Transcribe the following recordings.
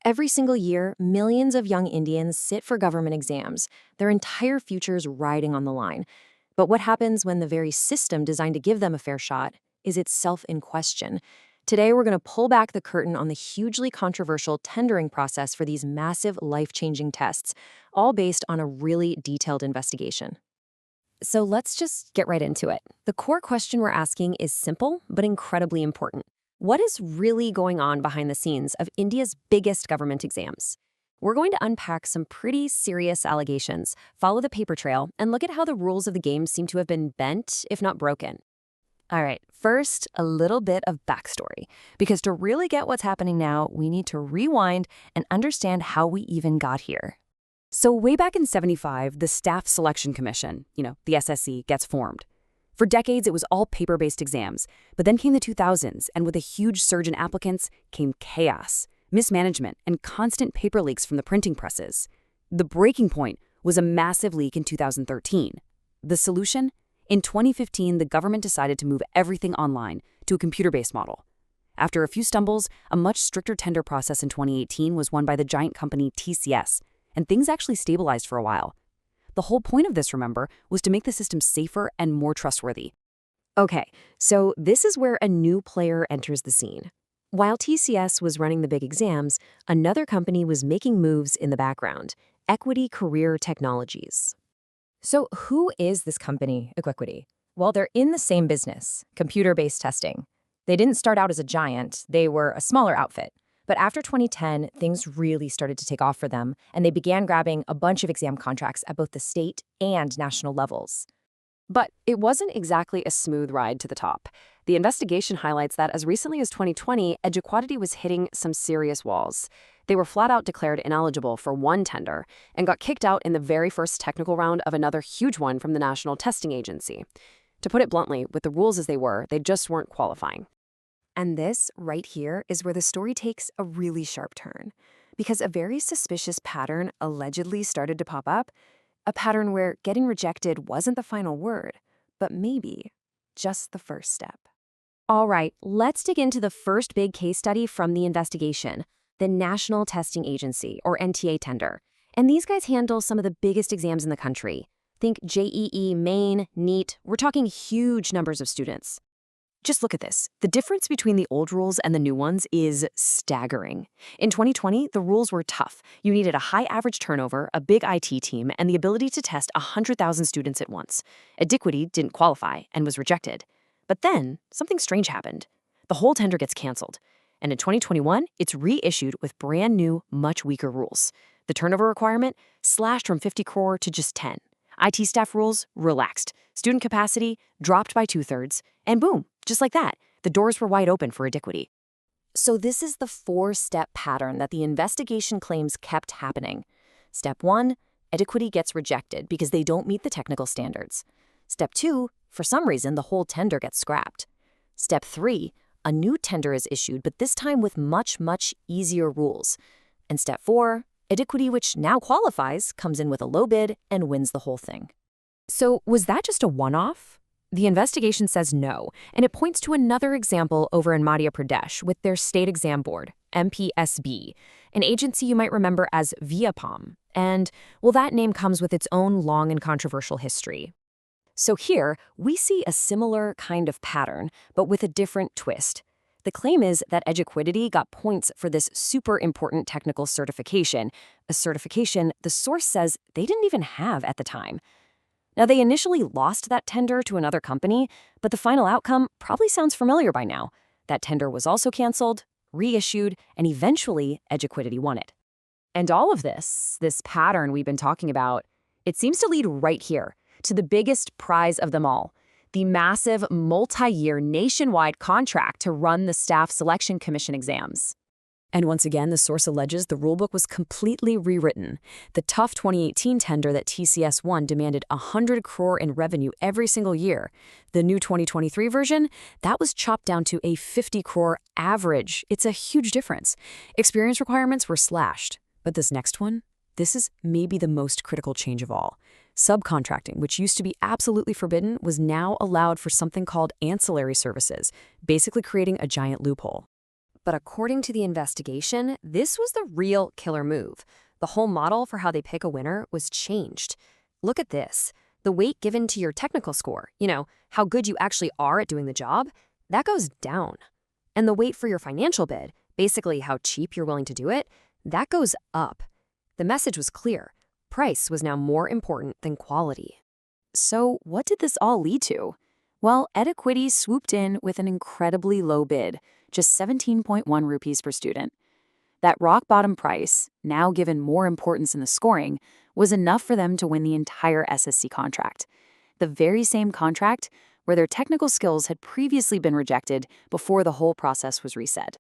Every single year, millions of young Indians sit for government exams, their entire futures riding on the line. But what happens when the very system designed to give them a fair shot is itself in question? Today, we're going to pull back the curtain on the hugely controversial tendering process for these massive, life-changing tests, all based on a really detailed investigation. So let's just get right into it. The core question we're asking is simple, but incredibly important. What is really going on behind the scenes of India's biggest government exams? We're going to unpack some pretty serious allegations, follow the paper trail, and look at how the rules of the game seem to have been bent, if not broken. All right, first, a little bit of backstory. Because to really get what's happening now, we need to rewind and understand how we even got here. So way back in '75, the Staff Selection Commission, the SSC, gets formed. For decades, it was all paper-based exams. But then came the 2000s, and with a huge surge in applicants came chaos, mismanagement, and constant paper leaks from the printing presses. The breaking point was a massive leak in 2013. The solution? In 2015, the government decided to move everything online to a computer-based model. After a few stumbles, a much stricter tender process in 2018 was won by the giant company TCS, and things actually stabilized for a while. The whole point of this, remember, was to make the system safer and more trustworthy. Okay, so this is where a new player enters the scene. While TCS was running the big exams, another company was making moves in the background, Equity Career Technologies. So who is this company, Equity? Well, they're in the same business, computer-based testing. They didn't start out as a giant, they were a smaller outfit. But after 2010, things really started to take off for them, and they began grabbing a bunch of exam contracts at both the state and national levels. But it wasn't exactly a smooth ride to the top. The investigation highlights that as recently as 2020, Eduquality was hitting some serious walls. They were flat out declared ineligible for one tender and got kicked out in the very first technical round of another huge one from the National Testing Agency. To put it bluntly, with the rules as they were, they just weren't qualifying. And this, right here, is where the story takes a really sharp turn. Because a very suspicious pattern allegedly started to pop up, a pattern where getting rejected wasn't the final word, but maybe just the first step. All right, let's dig into the first big case study from the investigation, the National Testing Agency, or NTA tender. And these guys handle some of the biggest exams in the country. Think JEE, Main, NEET, we're talking huge numbers of students. Just look at this. The difference between the old rules and the new ones is staggering. In 2020, the rules were tough. You needed a high average turnover, a big IT team, and the ability to test 100,000 students at once. Eduquity didn't qualify and was rejected. But then, something strange happened. The whole tender gets canceled. And in 2021, it's reissued with brand new, much weaker rules. The turnover requirement slashed from 50 crore to just 10. IT staff rules relaxed. Student capacity dropped by 2/3. And boom, just like that, the doors were wide open for Eduquity. So this is the 4-step pattern that the investigation claims kept happening. Step 1, Eduquity gets rejected because they don't meet the technical standards. Step 2, for some reason, the whole tender gets scrapped. Step 3, a new tender is issued, but this time with much, much easier rules. And step 4, Eduquity, which now qualifies, comes in with a low bid and wins the whole thing. So was that just a one-off? The investigation says no, and it points to another example over in Madhya Pradesh with their state exam board, MPSB, an agency you might remember as Viapam. And, well, that name comes with its own long and controversial history. So here, we see a similar kind of pattern, but with a different twist. The claim is that Eduquity got points for this super important technical certification, a certification the source says they didn't even have at the time. Now, they initially lost that tender to another company, but the final outcome probably sounds familiar by now. That tender was also canceled, reissued, and eventually Eduquity won it. And all of this pattern we've been talking about, it seems to lead right here to the biggest prize of them all, the massive multi-year nationwide contract to run the Staff Selection Commission exams. And once again, the source alleges the rulebook was completely rewritten. The tough 2018 tender that TCS won demanded 100 crore in revenue every single year. The new 2023 version, that was chopped down to a 50 crore average. It's a huge difference. Experience requirements were slashed. But this next one, this is maybe the most critical change of all. Subcontracting, which used to be absolutely forbidden, was now allowed for something called ancillary services, basically creating a giant loophole. But according to the investigation, this was the real killer move. The whole model for how they pick a winner was changed. Look at this. The weight given to your technical score, how good you actually are at doing the job, that goes down. And the weight for your financial bid, basically how cheap you're willing to do it, that goes up. The message was clear. Price was now more important than quality. So what did this all lead to? Well, Edequity swooped in with an incredibly low bid, just 17.1 rupees per student. That rock-bottom price, now given more importance in the scoring, was enough for them to win the entire SSC contract. The very same contract where their technical skills had previously been rejected before the whole process was reset.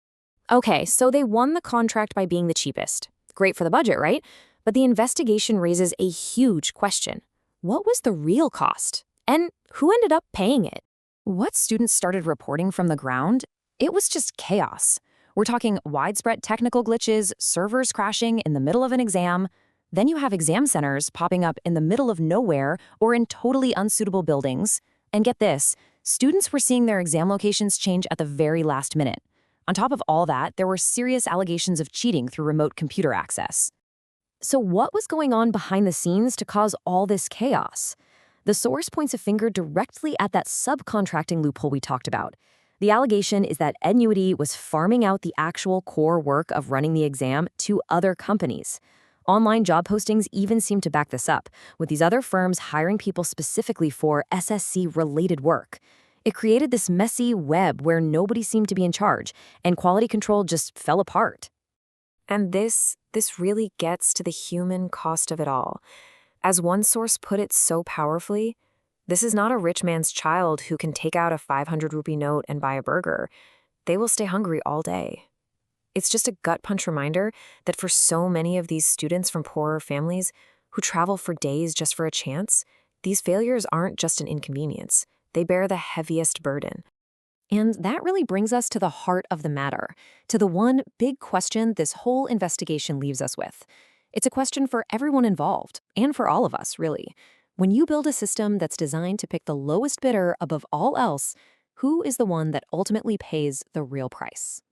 Okay, so they won the contract by being the cheapest. Great for the budget, right? But the investigation raises a huge question. What was the real cost? And who ended up paying it? What students started reporting from the ground? It was just chaos. We're talking widespread technical glitches, servers crashing in the middle of an exam. Then you have exam centers popping up in the middle of nowhere or in totally unsuitable buildings. And get this, students were seeing their exam locations change at the very last minute. On top of all that, there were serious allegations of cheating through remote computer access. So what was going on behind the scenes to cause all this chaos? The source points a finger directly at that subcontracting loophole we talked about. The allegation is that Ednuity was farming out the actual core work of running the exam to other companies. Online job postings even seem to back this up, with these other firms hiring people specifically for SSC-related work. It created this messy web where nobody seemed to be in charge, and quality control just fell apart. And this really gets to the human cost of it all. As one source put it so powerfully, this is not a rich man's child who can take out a 500 rupee note and buy a burger. They will stay hungry all day. It's just a gut punch reminder that for so many of these students from poorer families who travel for days just for a chance, these failures aren't just an inconvenience. They bear the heaviest burden. And that really brings us to the heart of the matter, to the one big question this whole investigation leaves us with. It's a question for everyone involved, and for all of us, really. When you build a system that's designed to pick the lowest bidder above all else, who is the one that ultimately pays the real price?